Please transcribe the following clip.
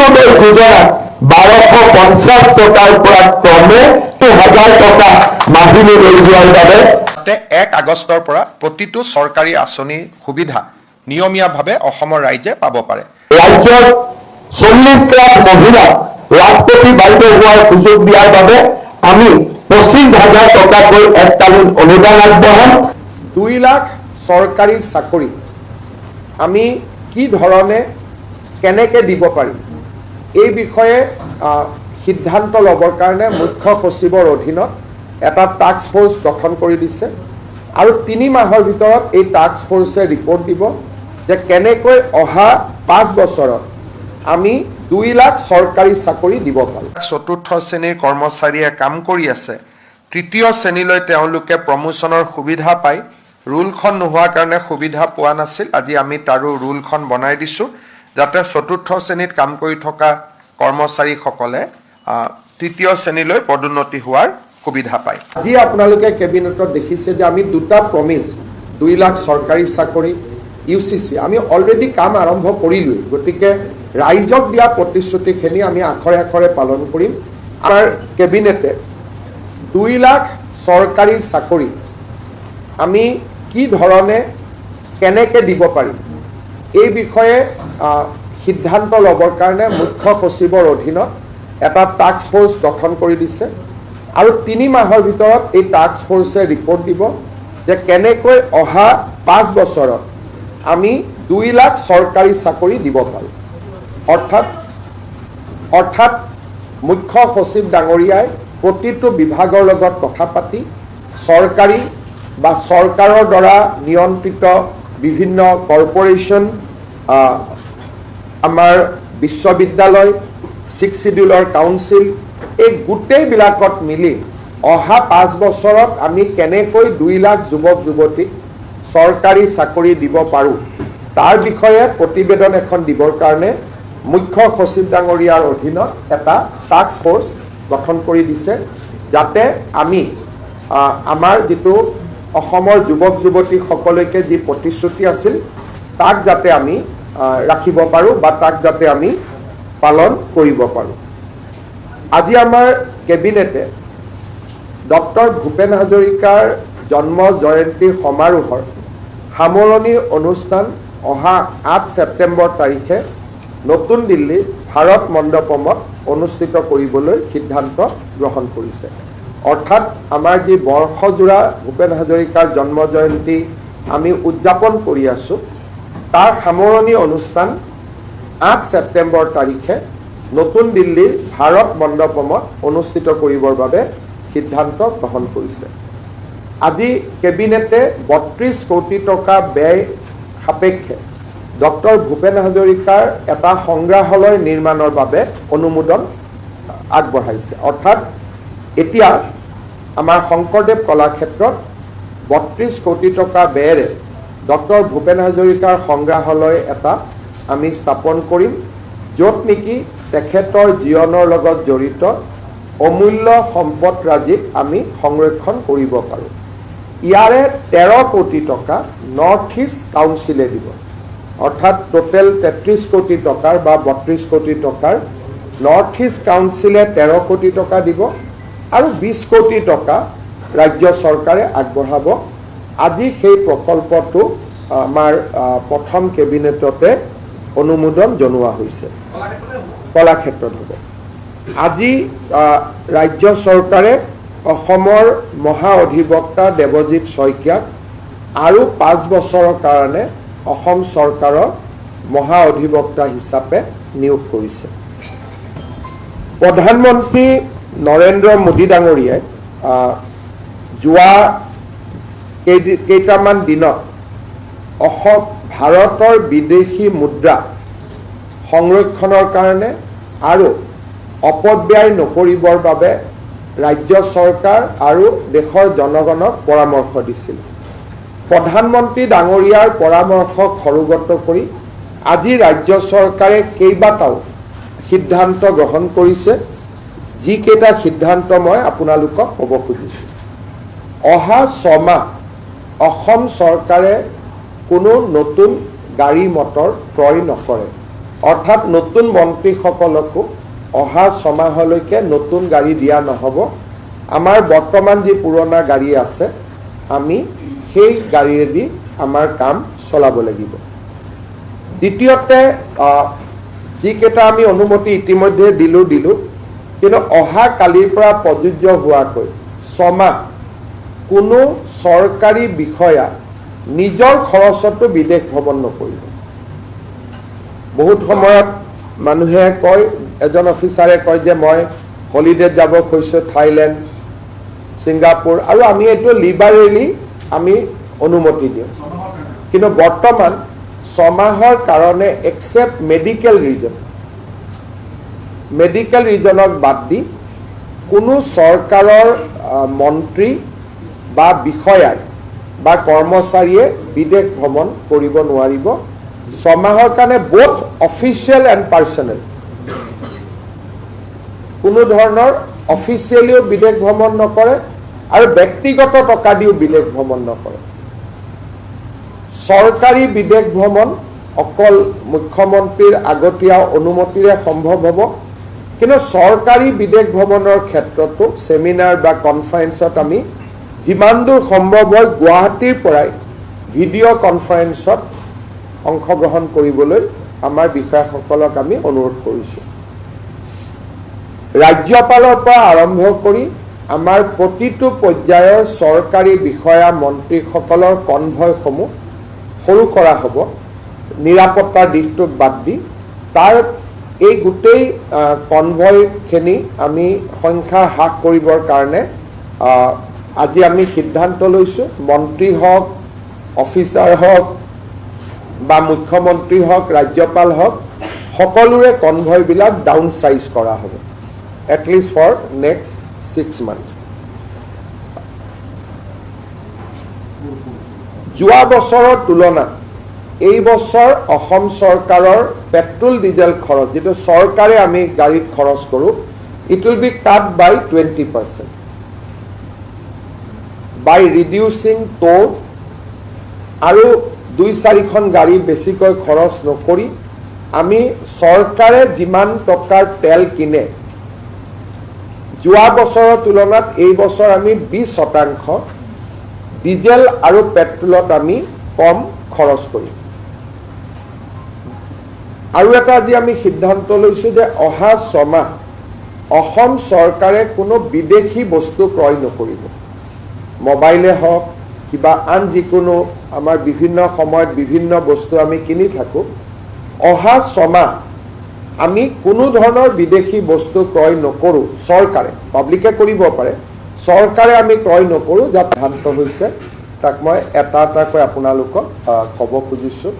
অৰুণোদয় যোজনা 1250 টকাৰ পৰা ক্ৰমে 1000 টকা মাহিলী লৈ যোৱাৰ বাবে 1 আগষ্টৰ পৰা প্ৰতিটো চৰকাৰী আঁচনিৰ সুবিধা নিয়মীয়াভাৱে অসমৰ ৰাইজে পাব পাৰে। ৰাজ্যৰ 40 লাখ মহিলাক লাখপতি বাইদেউ হোৱাৰ সুযোগ দিয়াৰ বাবে আমি 25,000 টকাকৈ এককালীন অনুদান আগবঢ়াম। 2 লাখ চৰকাৰী চাকৰি আমি কি ধৰণে কেনেকৈ দিব পাৰিম এই বিষয়ে সিদ্ধান্ত ল'বৰ কাৰণে মুখ্য সচিবৰ অধীনত এটা টাস্ক ফ'ৰ্চ গঠন কৰি দিছে আৰু 3 মাহৰ ভিতৰত এই টাস্ক ফ'ৰ্চে ৰিপৰ্ট দিব যে কেনেকৈ অহা 5 বছৰত আমি 2 লাখ চৰকাৰী চাকৰি দিব পাৰোঁ। চতুৰ্থ শ্ৰেণীৰ কৰ্মচাৰীয়ে কাম কৰি আছে, তৃতীয় শ্ৰেণীলৈ তেওঁলোকে প্ৰমোচনৰ সুবিধা পায়। ৰুলখন নোহোৱাৰ কাৰণে সুবিধা পোৱা নাছিল। আজি আমি তাৰো ৰুলখন বনাই দিছোঁ যাতে চতুৰ্থ শ্ৰেণীত কাম কৰি থকা কৰ্মচাৰীসকলে তৃতীয় শ্ৰেণীলৈ পদোন্নতি হোৱাৰ সুবিধা পায়। আজি আপোনালোকে কেবিনেটত দেখিছে যে আমি 2টা প্ৰমিছ 2 লাখ চৰকাৰী চাকৰি UCC আমি অলৰেডি কাম আৰম্ভ কৰিলোঁৱেই। গতিকে ৰাইজক দিয়া প্ৰতিশ্ৰুতিখিনি আমি আখৰে আখৰে পালন কৰিম। আমাৰ কেবিনেটে 2 লাখ চৰকাৰী চাকৰি আমি কি ধৰণে কেনেকৈ দিব পাৰিম এই বিষয়ে সিদ্ধান্ত ল'বৰ কাৰণে মুখ্য সচিবৰ অধীনত এটা টাস্ক ফ'ৰ্চ গঠন কৰি দিছে আৰু 3 মাহৰ ভিতৰত এই টাস্ক ফ'ৰ্চে ৰিপৰ্ট দিব যে কেনেকৈ অহা 5 বছৰত আমি 2 লাখ চৰকাৰী চাকৰি দিব পাৰোঁ। অৰ্থাৎ মুখ্য সচিব ডাঙৰীয়াই প্ৰতিটো বিভাগৰ লগত কথা পাতি চৰকাৰী বা চৰকাৰৰ দ্বাৰা নিয়ন্ত্ৰিত বিভিন্ন কৰ্পৰেশ্যন আমাৰ বিশ্ববিদ্যালয় 6 শিডিউলৰ কাউন্সিল এই গোটেইবিলাকত মিলি অহা 5 বছৰত আমি কেনেকৈ 2 লাখ যুৱক যুৱতীক চৰকাৰী চাকৰি দিব পাৰোঁ তাৰ বিষয়ে প্ৰতিবেদন এখন দিবৰ কাৰণে মুখ্য সচিব ডাঙৰীয়াৰ অধীনত এটা টাস্ক ফ'ৰ্চ গঠন কৰি দিছে যাতে আমি আমাৰ যিটো অসমৰ যুৱক যুৱতীসকলকে যি প্ৰতিশ্ৰুতি আছিল তাক যাতে আমি ৰাখিব পাৰোঁ বা তাক যাতে আমি পালন কৰিব পাৰোঁ। আজি আমাৰ কেবিনেটে ডক্টৰ ভূপেন হাজৰিকাৰ জন্ম জয়ন্তী সমাৰোহৰ সামৰণি অনুষ্ঠান অহা 8 ছেপ্টেম্বৰ তাৰিখে নতুন দিল্লীৰ ভাৰত মণ্ডপমত অনুষ্ঠিত কৰিবলৈ সিদ্ধান্ত গ্ৰহণ কৰিছে। অৰ্থাৎ আমাৰ যি বৰ্ষজোৰা ভূপেন হাজৰিকাৰ জন্ম জয়ন্তী আমি উদযাপন কৰি আছোঁ তাৰ সামৰণি অনুষ্ঠান 8 ছেপ্টেম্বৰ তাৰিখে নতুন দিল্লীৰ ভাৰত মণ্ডপমত অনুষ্ঠিত কৰিবৰ বাবে সিদ্ধান্ত গ্ৰহণ কৰিছে। আজি কেবিনেটে 32 কোটি টকা ব্যয় সাপেক্ষে ডক্টৰ ভূপেন হাজৰিকাৰ এটা সংগ্ৰহালয় নিৰ্মাণৰ বাবে অনুমোদন আগবঢ়াইছে। অৰ্থাৎ এতিয়া আমাৰ শংকৰদেৱ কলাক্ষেত্ৰত 32 কোটি টকা ব্যয়েৰে ডক্টৰ ভূপেন হাজৰিকাৰ সংগ্ৰহালয় এটা আমি স্থাপন কৰিম য'ত নেকি তেখেতৰ জীৱনৰ লগত জড়িত অমূল্য সম্পদৰাজিক আমি সংৰক্ষণ কৰিব পাৰোঁ। ইয়াৰে 13 কোটি টকা নৰ্থ ইষ্ট কাউন্সিলে দিব। অৰ্থাৎ টোটেল 33 কোটি টকাৰ বা 32 কোটি টকাৰ নৰ্থ ইষ্ট কাউন্সিলে 13 কোটি টকা দিব আৰু 20 কোটি টকা ৰাজ্য চৰকাৰে আগবঢ়াব। আজি সেই প্ৰকল্পটো আমাৰ প্ৰথম কেবিনেটতে অনুমোদন জনোৱা হৈছে। কলাক্ষেত্ৰত হ'ব। আজি ৰাজ্য চৰকাৰে অসমৰ মহা অধিবক্তা দেৱজিৎ শইকীয়াক আৰু 5 বছৰৰ কাৰণে অসম চৰকাৰৰ মহা অধিবক্তা হিচাপে নিয়োগ কৰিছে। প্ৰধানমন্ত্ৰী নৰেন্দ্ৰ মোদী ডাঙৰীয়াই যোৱা কেইটামান দিনত ভাৰতৰ বিদেশী মুদ্ৰা সংৰক্ষণৰ কাৰণে আৰু অপব্যয় নকৰিবৰ বাবে ৰাজ্য চৰকাৰ আৰু দেশৰ জনগণক পৰামৰ্শ দিছিল। প্ৰধানমন্ত্ৰী ডাঙৰীয়াৰ পৰামৰ্শক সৰুগত কৰি আজি ৰাজ্য চৰকাৰে কেইবাটাও সিদ্ধান্ত গ্ৰহণ কৰিছে, যিকেইটা সিদ্ধান্ত মই আপোনালোকক ক'ব খুজিছোঁ। অহা 6 মাহ অসম চৰকাৰে কোনো নতুন গাড়ী মটৰ ক্ৰয় নকৰে। অৰ্থাৎ নতুন মন্ত্ৰীসকলকো অহা 6 মাহলৈকে নতুন গাড়ী দিয়া নহ'ব। আমাৰ বৰ্তমান যি পুৰণা গাড়ী আছে আমি সেই গাড়ীৰেদি আমাৰ কাম চলাব লাগিব। দ্বিতীয়তে যিকেইটা আমি অনুমতি ইতিমধ্যে দিলোঁ কিন্তু অহা কালিৰ পৰা প্ৰযোজ্য হোৱাকৈ 6 মাহ কোনো চৰকাৰী বিষয়া নিজৰ খৰচতো বিদেশ ভ্ৰমণ নকৰিব। বহুত সময়ত মানুহে কয়, এজন অফিচাৰে কয় যে মই হলিডেত যাব খুজিছোঁ থাইলেণ্ড, ছিংগাপুৰ, আৰু আমি এইটো লিবাৰেলি আমি অনুমতি দিওঁ। কিন্তু বৰ্তমান 6 মাহৰ কাৰণে এক্সেপ্ট মেডিকেল ৰিজনক বাদ দি কোনো চৰকাৰৰ মন্ত্ৰী বা বিষয়াই বা কৰ্মচাৰীয়ে বিদেশ ভ্ৰমণ কৰিব নোৱাৰিব 6 মাহৰ কাৰণে, বোথ অফিচিয়েল এণ্ড পাৰ্চনেল। কোনো ধৰণৰ অফিচিয়েলিও বিদেশ ভ্ৰমণ নকৰে আৰু ব্যক্তিগত টকা দিও বিদেশ ভ্ৰমণ নকৰে। চৰকাৰী বিদেশ ভ্ৰমণ অকল মুখ্যমন্ত্ৰীৰ আগতীয়া অনুমতিৰে সম্ভৱ হ'ব। কিন্তু চৰকাৰী বিদেশ ভ্ৰমণৰ ক্ষেত্ৰতো ছেমিনাৰ বা কনফাৰেন্সত আমি যিমান দূৰ সম্ভৱ হয় গুৱাহাটীৰ পৰাই ভিডিঅ' কনফাৰেন্সত অংশগ্ৰহণ কৰিবলৈ আমাৰ বিষয়াসকলক আমি অনুৰোধ কৰিছোঁ। ৰাজ্যপালৰ পৰা আৰম্ভ কৰি আমাৰ প্ৰতিটো পৰ্যায়ৰ চৰকাৰী বিষয়া মন্ত্ৰীসকলৰ কনভয়সমূহ সৰু কৰা হ'ব নিৰাপত্তাৰ দিশটোক বাদ দি। তাৰ এই গোটেই কনভয়খিনি আমি সংখ্যা হ্ৰাস কৰিবৰ কাৰণে আজি আমি সিদ্ধান্ত লৈছোঁ। মন্ত্ৰী হওক, অফিচাৰ হওক বা মুখ্যমন্ত্ৰী হওক, ৰাজ্যপাল হওক, সকলোৰে কনভয়বিলাক ডাউন চাইজ কৰা হ'ব এটলিষ্ট ফৰ নেক্সট 6 মান্থ। যোৱা বছৰৰ তুলনাত এই বছৰ অসম চৰকাৰৰ পেট্ৰল ডিজেল খৰচ, যিটো চৰকাৰে আমি গাড়ীত খৰচ কৰোঁ, it will be cut by 20% by reducing toll, আৰু 2-4খন গাড়ী বেছিকৈ খৰচ নকৰি আমি চৰকাৰে যিমান টকাৰ তেল কিনে যোৱা বছৰৰ তুলনাত এই বছৰ আমি 20% ডিজেল আৰু পেট্ৰলত আমি কম খৰচ কৰিম। আৰু এটা আজি আমি সিদ্ধান্ত লৈছোঁ যে অহা 6 মাহ অসম চৰকাৰে কোনো বিদেশী বস্তু ক্ৰয় নকৰিব। মোবাইলে হওক, কিবা আন যিকোনো আমাৰ বিভিন্ন সময়ত বিভিন্ন বস্তু আমি কিনি থাকোঁ, অহা 6 মাহ আমি কোনো ধৰণৰ বিদেশী বস্তু ক্ৰয় নকৰোঁ। চৰকাৰে, পাব্লিকে কৰিব পাৰে, চৰকাৰে আমি ক্ৰয় নকৰোঁ। যাত সিদ্ধান্ত হৈছে তাক মই এটা এটাকৈ আপোনালোকক ক'ব খুজিছোঁ।